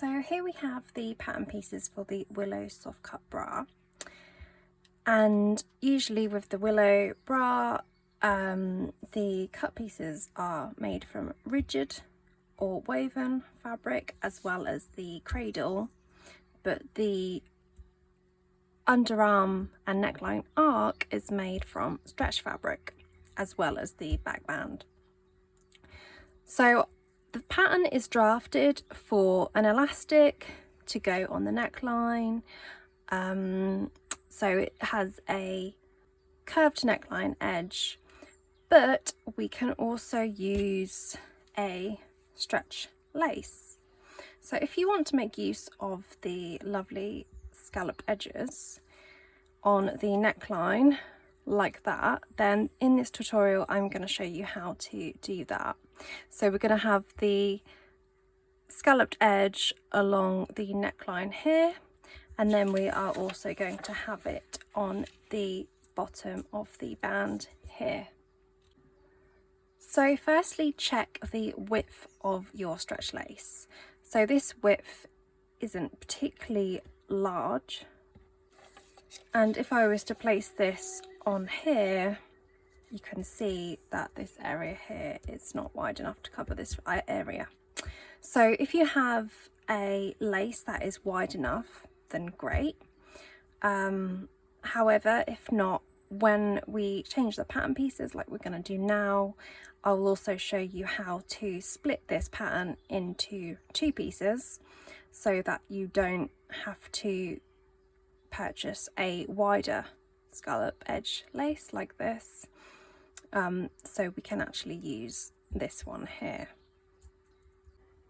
So here we have the pattern pieces for the Willow soft cut bra, and usually with the Willow bra the cut pieces are made from rigid or woven fabric as well as the cradle, but the underarm and neckline arc is made from stretch fabric as well as the backband. So the pattern is drafted for an elastic to go on the neckline. So it has a curved neckline edge, but we can also use a stretch lace. So if you want to make use of the lovely scalloped edges on the neckline like that, then in this tutorial I'm going to show you how to do that. So we're going to have the scalloped edge along the neckline here, and then we are also going to have it on the bottom of the band here. So firstly, check the width of your stretch lace. So this width isn't particularly large, and if I was to place this on here, you can see that this area here is not wide enough to cover this area. So if you have a lace that is wide enough, then great. However, if not, when we change the pattern pieces like we're going to do now, I'll also show you how to split this pattern into two pieces so that you don't have to purchase a wider scallop edge lace like this. So we can actually use this one here.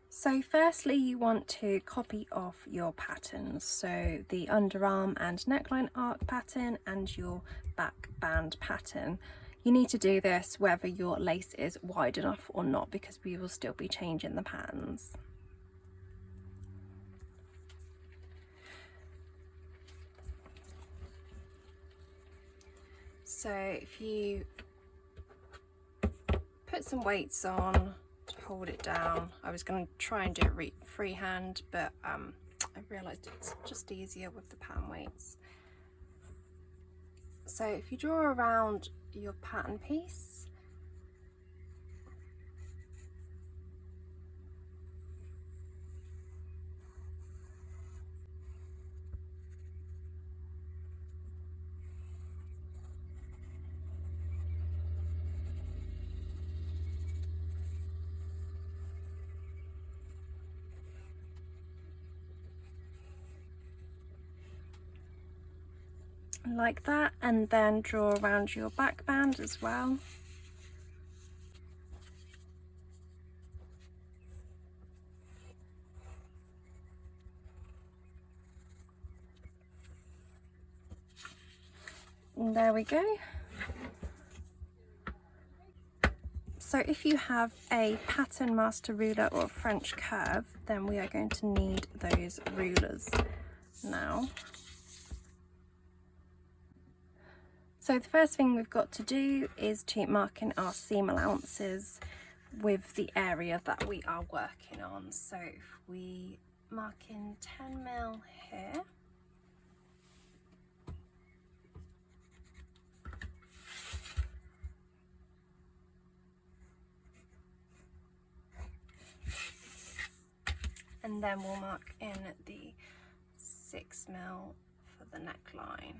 So firstly, you want to copy off your patterns, so the underarm and neckline arc pattern and your back band pattern. You need to do this whether your lace is wide enough or not, because we will still be changing the patterns. So if you put some weights on to hold it down, I was going to try and do it freehand, but I realised it's just easier with the pattern weights. So if you draw around your pattern piece, like that, and then draw around your back band as well. And there we go. So if you have a pattern master ruler or a French curve, then we are going to need those rulers now. So the first thing we've got to do is to mark in our seam allowances with the area that we are working on. So if we mark in 10mm here, and then we'll mark in the 6mm for the neckline.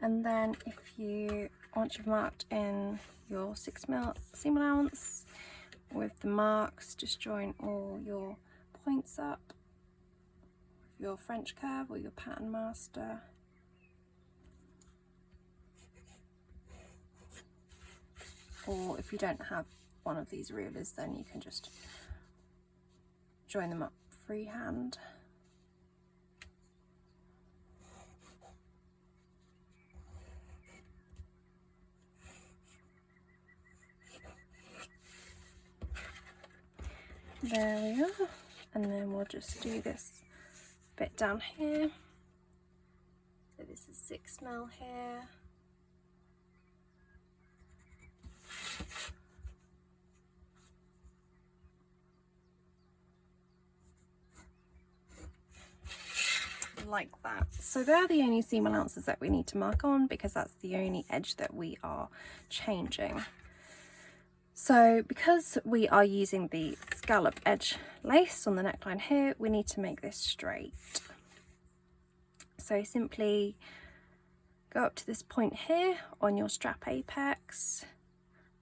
And then once you've marked in your 6mm seam allowance with the marks, just join all your points up with your French curve or your pattern master. Or if you don't have one of these rulers, then you can just join them up freehand. There we are, and then we'll just do this bit down here. this is 6mm here. Like that. So they're the only seam allowances that we need to mark on, because that's the only edge that we are changing. So because we are using the scallop edge lace on the neckline here, we need to make this straight. So simply go up to this point here on your strap apex,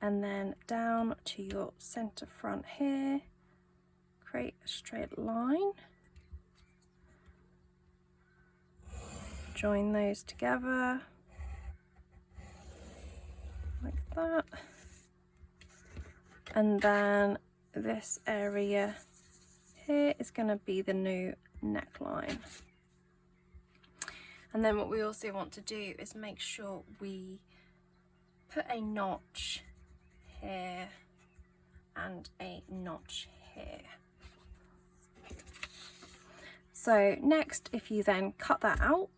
and then down to your center front here, create a straight line. Join those together like that, and then this area here is going to be the new neckline. And then what we also want to do is make sure we put a notch here and a notch here. So next, if you then cut that out,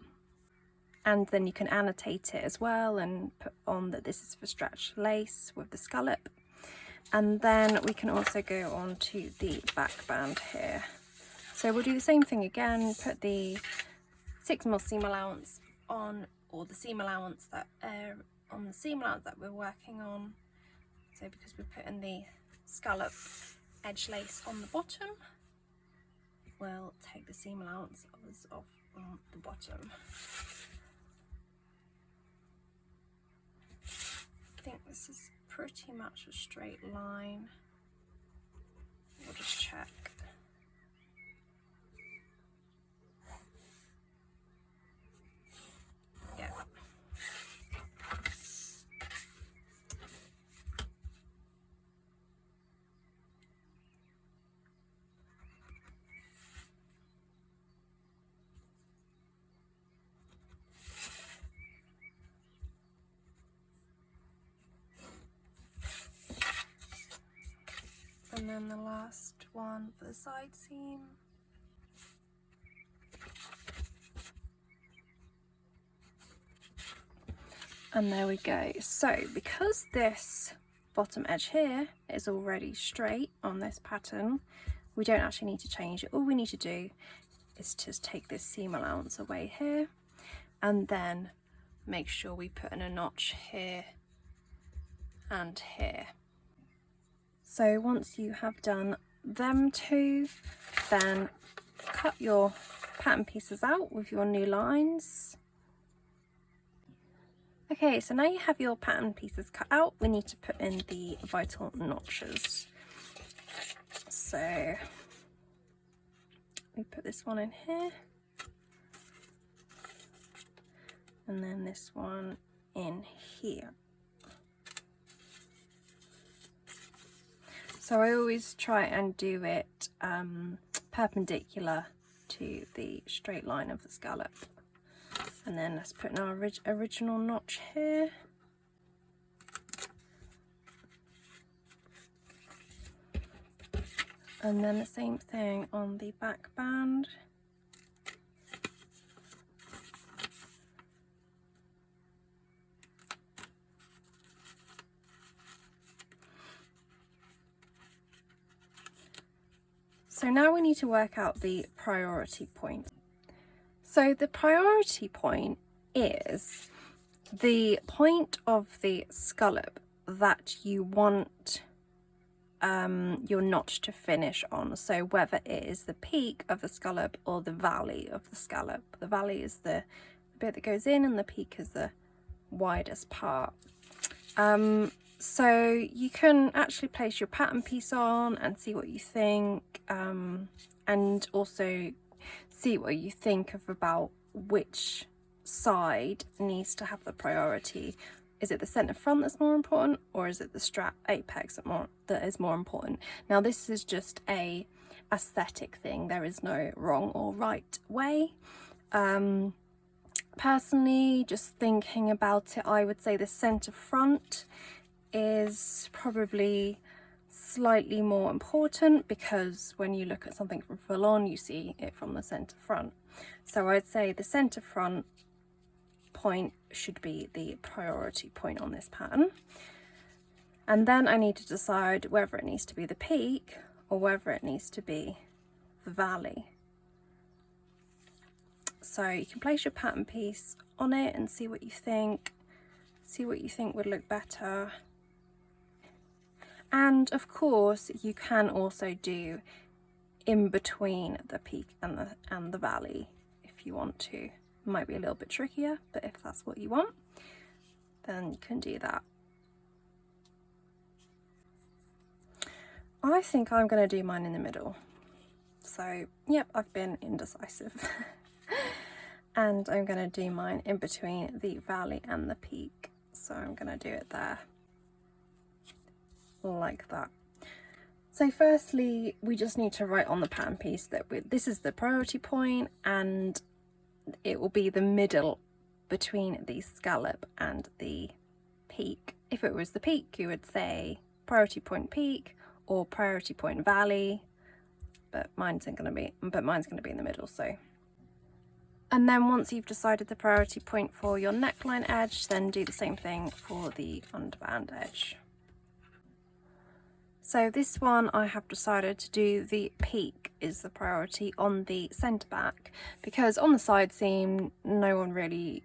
and then you can annotate it as well and put on that this is for stretch lace with the scallop. And then we can also go on to the back band here. So we'll do the same thing again, put the 6mm seam allowance on, or the seam allowance that on the seam allowance that we're working on. So because we're putting the scallop edge lace on the bottom, we'll take the seam allowance off on the bottom. I think this is pretty much a straight line. We'll just check. Yeah. And then the last one for the side seam. And there we go. So because this bottom edge here is already straight on this pattern, we don't actually need to change it. All we need to do is just take this seam allowance away here, and then make sure we put in a notch here and here. So once you have done them two, then cut your pattern pieces out with your new lines. Okay, so now you have your pattern pieces cut out, we need to put in the vital notches. So we put this one in here, and then this one in here. So I always try and do it perpendicular to the straight line of the scallop. And then let's put in our original notch here. And then the same thing on the back band. So now we need to work out the priority point. So the priority point is the point of the scallop that you want your notch to finish on. So whether it is the peak of the scallop or the valley of the scallop. The valley is the bit that goes in, and the peak is the widest part. So you can actually place your pattern piece on and see what you think, and also see what you think of about which side needs to have the priority. Is it the center front that's more important, or is it the strap apex that is more important? Now this is just a aesthetic thing. There is no wrong or right way. Personally, just thinking about it, I would say the center front is probably slightly more important, because when you look at something from full on, you see it from the center front. So I'd say the center front point should be the priority point on this pattern. And then I need to decide whether it needs to be the peak or whether it needs to be the valley. So you can place your pattern piece on it and see what you think would look better. And of course you can also do in between the peak and the valley if you want to. It might be a little bit trickier, but if that's what you want, then you can do that. I think I'm going to do mine in the middle. So yep, I've been indecisive. And I'm going to do mine in between the valley and the peak. So I'm going to do it there, like that. So firstly, we just need to write on the pattern piece that this is the priority point, and it will be the middle between the scallop and the peak. If it was the peak, you would say priority point peak or priority point valley, but mine's going to be in the middle. So, and then once you've decided the priority point for your neckline edge, then do the same thing for the underband edge. So this one I have decided to do the peak is the priority on the centre back, because on the side seam no one really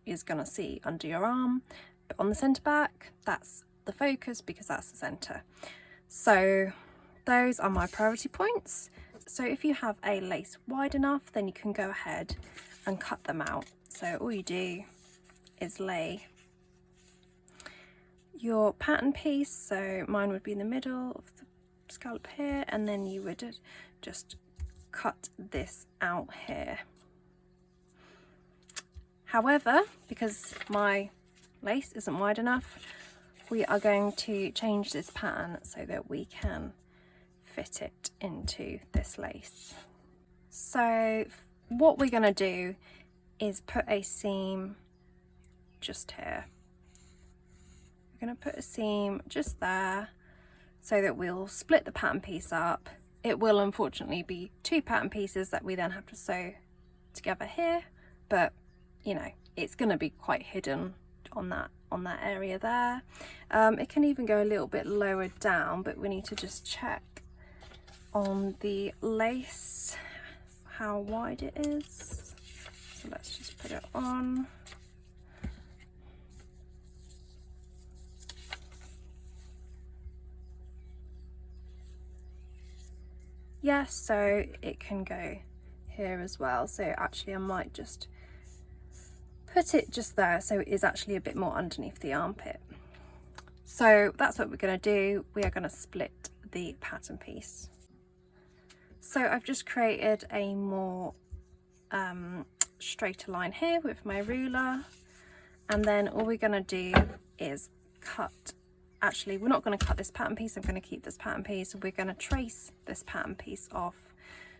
is going to see under your arm, but on the centre back that's the focus because that's the centre. So those are my priority points. So if you have a lace wide enough, then you can go ahead and cut them out. So all you do is lay your pattern piece, so mine would be in the middle of the scallop here, and then you would just cut this out here. However, because my lace isn't wide enough, we are going to change this pattern so that we can fit it into this lace. So what we're going to do is put a seam just here. Going to put a seam just there so that we'll split the pattern piece up. It will unfortunately be two pattern pieces that we then have to sew together here, but you know, it's going to be quite hidden on that area there. It can even go a little bit lower down, but we need to just check on the lace how wide it is. So let's just put it on. Yes, so it can go here as well. So actually I might just put it just there so it is actually a bit more underneath the armpit. So that's what we're going to do. We are going to split the pattern piece. So I've just created a more straighter line here with my ruler, and then all we're going to do is cut. Actually, we're not going to cut this pattern piece. I'm going to keep this pattern piece. We're going to trace this pattern piece off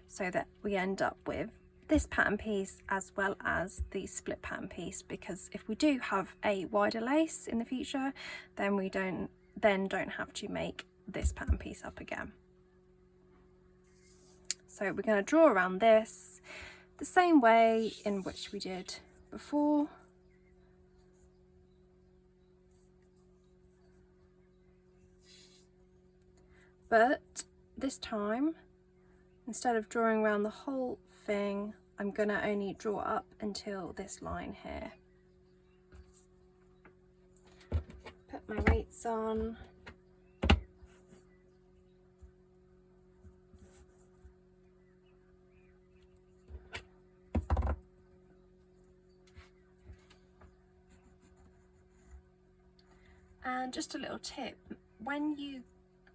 so that we end up with this pattern piece as well as the split pattern piece, because if we do have a wider lace in the future, then we don't have to make this pattern piece up again. So we're going to draw around this the same way in which we did before. But this time, instead of drawing around the whole thing, I'm going to only draw up until this line here. Put my weights on. And just a little tip, when you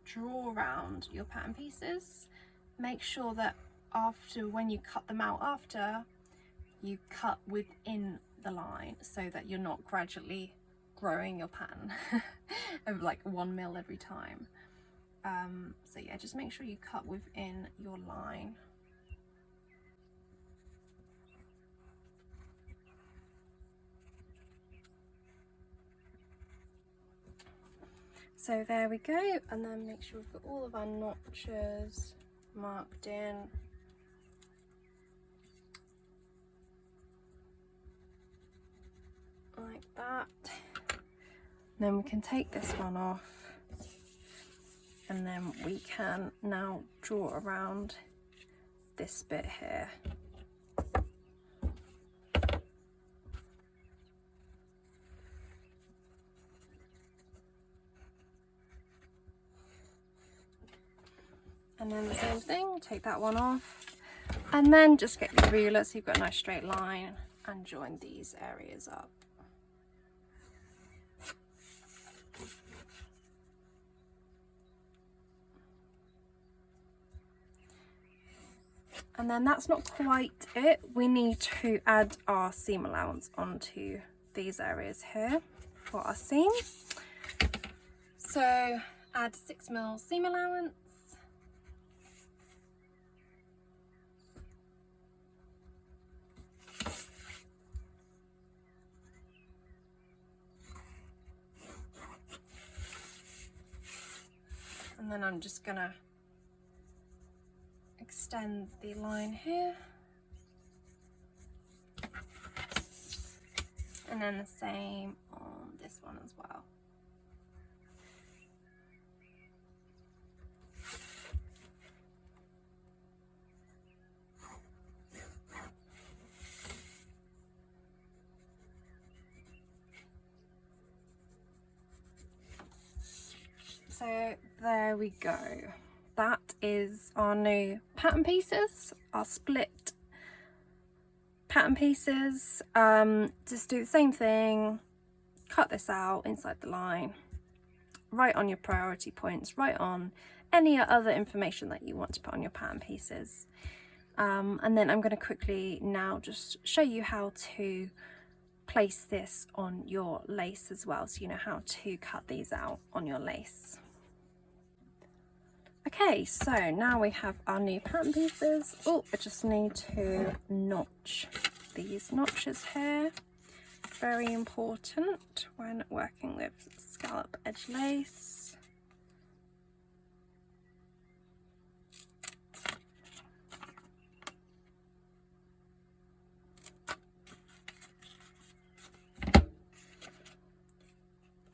draw around your pattern pieces, make sure that when you cut them out after, you cut within the line so that you're not gradually growing your pattern of like 1 mil every time. So yeah, just make sure you cut within your line. So there we go, and then make sure we've got all of our notches marked in. that. Then we can take this one off, and then we can now draw around this bit here. And then the same thing, take that one off, and then just get your ruler so you've got a nice straight line and join these areas up. And then that's not quite it. We need to add our seam allowance onto these areas here for our seam. So add 6mm seam allowance. And then I'm just gonna extend the line here, and then the same on this one as well. So there we go. That is our new pattern pieces, our split pattern pieces. Just do the same thing, cut this out inside the line, write on your priority points, write on any other information that you want to put on your pattern pieces. And then I'm going to quickly now just show you how to place this on your lace as well, so you know how to cut these out on your lace. Okay, so now we have our new pattern pieces. Oh, I just need to notch these notches here. Very important when working with scallop edge lace.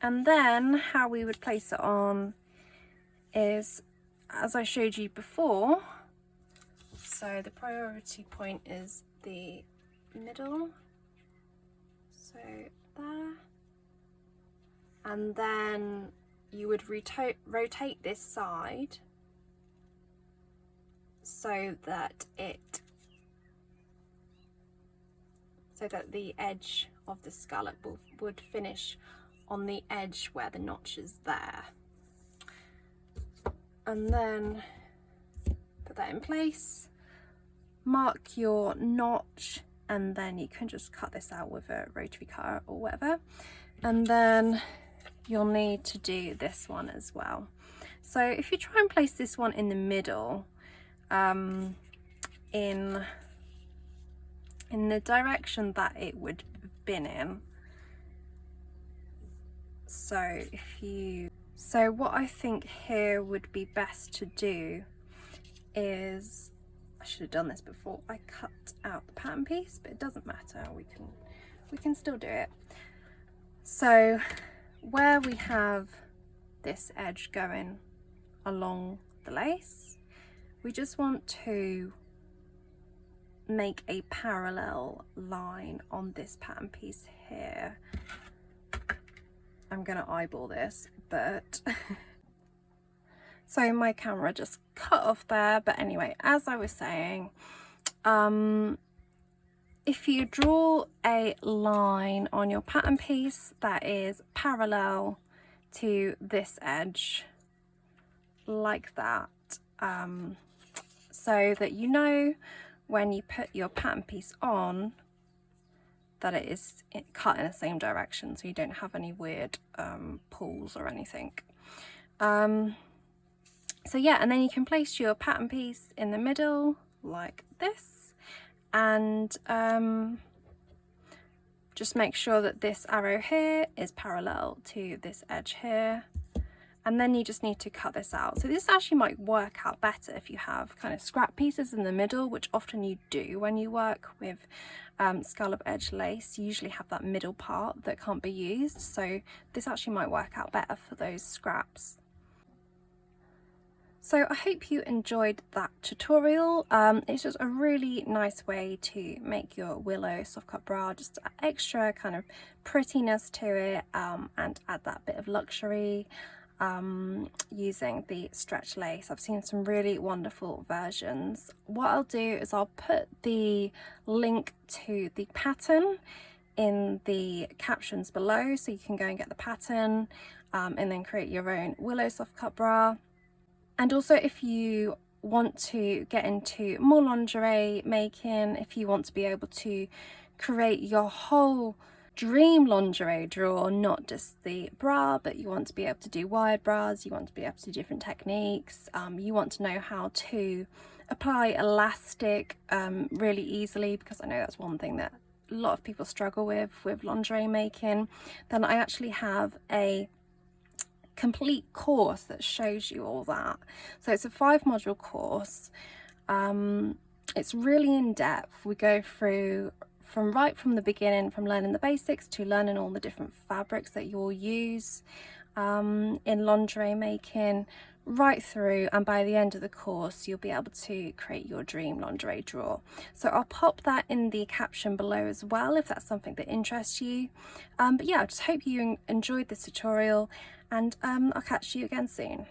And then how we would place it on is, as I showed you before, so the priority point is the middle, so there, and then you would rotate this side so that the edge of the scallop would finish on the edge where the notch is there. And then put that in place, mark your notch, and then you can just cut this out with a rotary cutter or whatever. And then you'll need to do this one as well. So if you try and place this one in the middle, in the direction that it would have been in, so what I think here would be best to do is, I should have done this before I cut out the pattern piece, but it doesn't matter, we can still do it. So where we have this edge going along the lace, we just want to make a parallel line on this pattern piece here. I'm gonna eyeball this, but so my camera just cut off there. But anyway, as I was saying, if you draw a line on your pattern piece that is parallel to this edge like that, so that you know when you put your pattern piece on that it is cut in the same direction, so you don't have any weird pulls or anything. So yeah, and then you can place your pattern piece in the middle like this, and just make sure that this arrow here is parallel to this edge here, and then you just need to cut this out. So this actually might work out better if you have kind of scrap pieces in the middle, which often you do when you work with scallop edge lace. You usually have that middle part that can't be used, so this actually might work out better for those scraps. So I hope you enjoyed that tutorial. It's just a really nice way to make your willow soft cut bra, just extra kind of prettiness to it, and add that bit of luxury using the stretch lace. I've seen some really wonderful versions. What I'll do is I'll put the link to the pattern in the captions below, so you can go and get the pattern and then create your own willow soft cut bra. And also, if you want to get into more lingerie making, if you want to be able to create your whole dream lingerie drawer, not just the bra, but you want to be able to do wide bras, you want to be able to do different techniques, you want to know how to apply elastic really easily, because I know that's one thing that a lot of people struggle with lingerie making, then I actually have a complete course that shows you all that. So it's a 5-module course. It's really in depth. We go through right from the beginning, from learning the basics to learning all the different fabrics that you'll use in lingerie making, right through, and by the end of the course you'll be able to create your dream lingerie drawer. So I'll pop that in the caption below as well if that's something that interests you. But yeah, I just hope you enjoyed this tutorial, and I'll catch you again soon.